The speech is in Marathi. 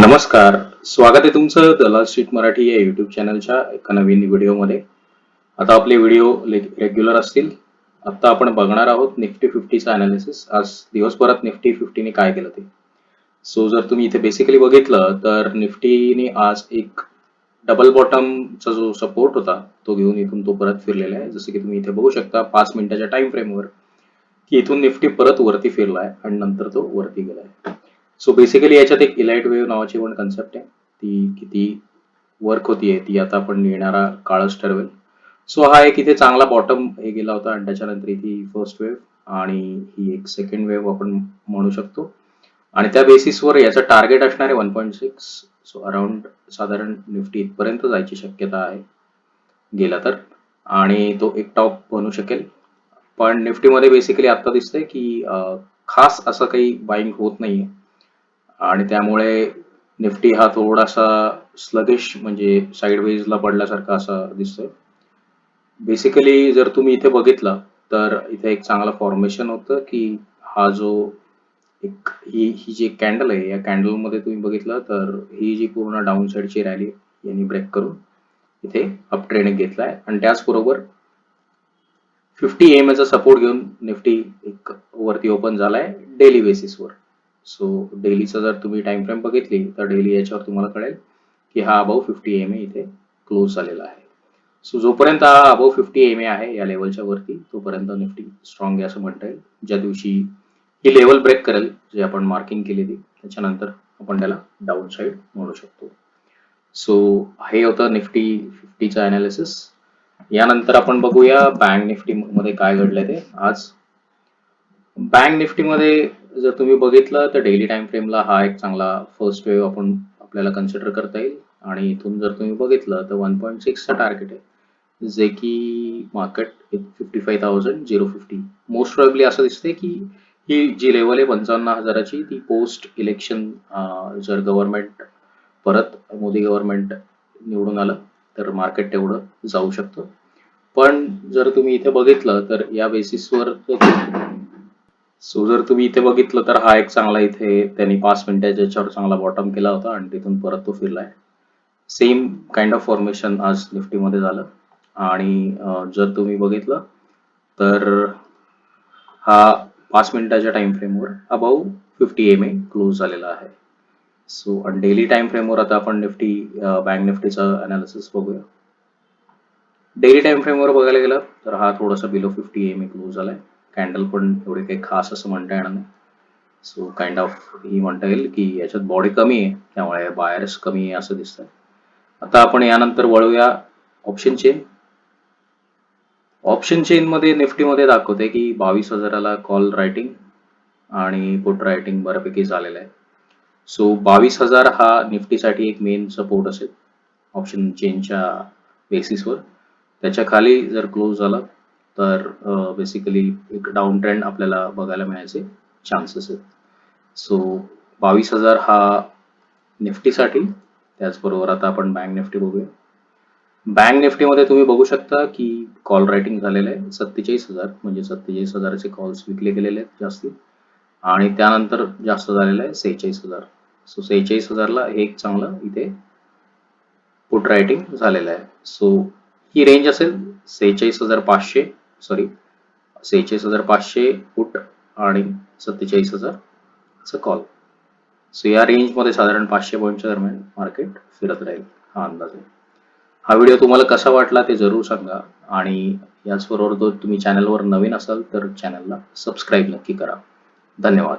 नमस्कार. स्वागत आहे तुमचं द शीट मराठी या युट्यूब चॅनलच्या एका नवीन व्हिडिओमध्ये. आता आपले व्हिडिओ रेग्युलर असतील. आता आपण बघणार आहोत निफ्टी 50चा अनालिसिस. आज दिवसभरात निफ्टी 50ने काय केलं ते. सो जर तुम्ही इथे बेसिकली बघितलं तर निफ्टीने आज एक डबल बॉटमचा जो सपोर्ट होता तो घेऊन इथून तो परत फिरलेला आहे. जसं की तुम्ही इथे बघू शकता 5 मिनिटाच्या टाइम फ्रेमवर की इथून निफ्टी परत वरती फिरलाय आणि नंतर तो वरती गेलाय. सो बेसिकली याच्यात एक इलाइट वेव्ह नावाची पण कन्सेप्ट आहे. ती किती वर्क होतीये ती आता आपण येणारा काळच ठरवेल. सो हा एक इथे चांगला बॉटम हे गेला होता आणि त्याच्यानंतर इथे फर्स्ट वेव्ह आणि ही एक सेकंड वेव्ह आपण म्हणू शकतो. आणि त्या बेसिसवर याचं टार्गेट असणार आहे 1.6. सो अराउंड साधारण निफ्टी इथपर्यंत जायची शक्यता आहे गेला तर, आणि तो एक टॉप बनू शकेल. पण निफ्टीमध्ये बेसिकली आता दिसतंय की खास असं काही बाईंग होत नाहीये आणि त्यामुळे निफ्टी हा थोडासा स्लगिश म्हणजे साईडवेजला पडल्यासारखा असा दिसतोय. बेसिकली जर तुम्ही इथे बघितलं तर इथे एक चांगला फॉर्मेशन होतं की हा जो एक ही जी कॅन्डल आहे या कॅन्डल मध्ये तुम्ही बघितलं तर ही जी पूर्ण डाऊन साईडची रॅली यांनी ब्रेक करून इथे अप ट्रेंड घेतलाय आणि त्याचबरोबर 50 EMA चा सपोर्ट घेऊन निफ्टी एक वरती ओपन झालाय डेली बेसिसवर. सो डेलीचा जर तुम्ही टाइम फ्रेम बघितली तर डेली याच्यावर तुम्हाला कळेल की हा अबव 50 EMA इथे क्लोज झालेला आहे. सो जोपर्यंत हा अबव 50 EMA आहे या लेवलच्या वरती तोपर्यंत निफ्टी स्ट्रॉंग आहे असं म्हणता येईल. ज्या दिवशी ही लेवल ब्रेक करेल जे आपण मार्किंग केलेली त्याच्यानंतर आपण त्याला डाऊन साईड म्हणू शकतो. सो हे होतं निफ्टी 50चा अनालिसिस. यानंतर आपण बघूया बँक निफ्टी मध्ये काय घडलंय ते. आज बँक निफ्टी मध्ये जर तुम्ही बघितलं तर डेली टाइम फ्रेमला हा एक चांगला फर्स्ट वेव्ह आपण आपल्याला कन्सिडर करता येईल आणि इथून जर तुम्ही बघितलं तर 1.6चा टार्गेट आहे जे की मार्केट 55,050 मोस्ट प्रोबॅबली असं दिसतंय की ही जी लेवल आहे 55,000ची ती पोस्ट इलेक्शन जर गव्हर्नमेंट परत मोदी गव्हर्नमेंट निवडून आलं तर मार्केट तेवढं जाऊ शकतं. पण जर तुम्ही इथे बघितलं तर या बेसिसवर जर तुम्ही इथे बघितलं तर हा एक चांगला इथे त्यांनी 5 मिनिटाच्या याच्यावर चांगला बॉटम केला होता आणि तिथून परत तो फिरलाय. सेम काइंड ऑफ फॉर्मेशन आज निफ्टीमध्ये झालं आणि जर तुम्ही बघितलं तर हा 5 मिनिटाच्या टाइम फ्रेमवर अबाव 50 EMA क्लोज झालेला आहे. सो आणि डेली टाइम फ्रेमवर आता आपण निफ्टी बँक निफ्टीचं अनालिसिस बघूया. डेली टाइम फ्रेमवर बघायला गेलं तर हा थोडासा बिलो 50 EMA क्लोज झालाय. कॅन्डल पण एवढे काही खास असं म्हणता येणार नाही. सो काइंड ऑफ ही म्हणता येईल की याच्यात बॉडी कमी आहे त्यामुळे बायर्स कमी आहे असं दिसतंय. आता आपण यानंतर वळूया ऑप्शन चेन. ऑप्शन चेन मध्ये निफ्टीमध्ये दाखवते की 22,000ला कॉल रायटिंग आणि पुट रायटिंग बऱ्यापैकी झालेलं आहे. सो 22,000 हा निफ्टीसाठी एक मेन सपोर्ट असेल ऑप्शन चेनच्या बेसिसवर. त्याच्या खाली जर क्लोज झाला तर बेसिकली एक डाऊन ट्रेंड आपल्याला बघायला मिळायचे चान्सेस आहेत. सो 22,000 हा निफ्टीसाठी. त्याचबरोबर आता आपण बँक निफ्टी बघूया. बँक निफ्टीमध्ये तुम्ही बघू शकता की कॉल रायटिंग झालेलं आहे 47,000 म्हणजे 47,000चे कॉल्स विकले गेलेले आहेत जास्ती आणि त्यानंतर जास्त झालेलं आहे 46,000. सो 46,000ला एक चांगलं इथे पुट रायटिंग झालेलं आहे. सो ही रेंज असेल 46,500 सॉरी 46,500 पुट आणि 47,000चा कॉल. सो या रेंजमध्ये साधारण 500 पॉईंटच्या दरम्यान मार्केट फिरत राहील हा अंदाज आहे. हा व्हिडिओ तुम्हाला कसा वाटला ते जरूर सांगा आणि याचबरोबर जर तुम्ही चॅनलवर नवीन असाल तर चॅनलला सबस्क्राईब नक्की करा. धन्यवाद.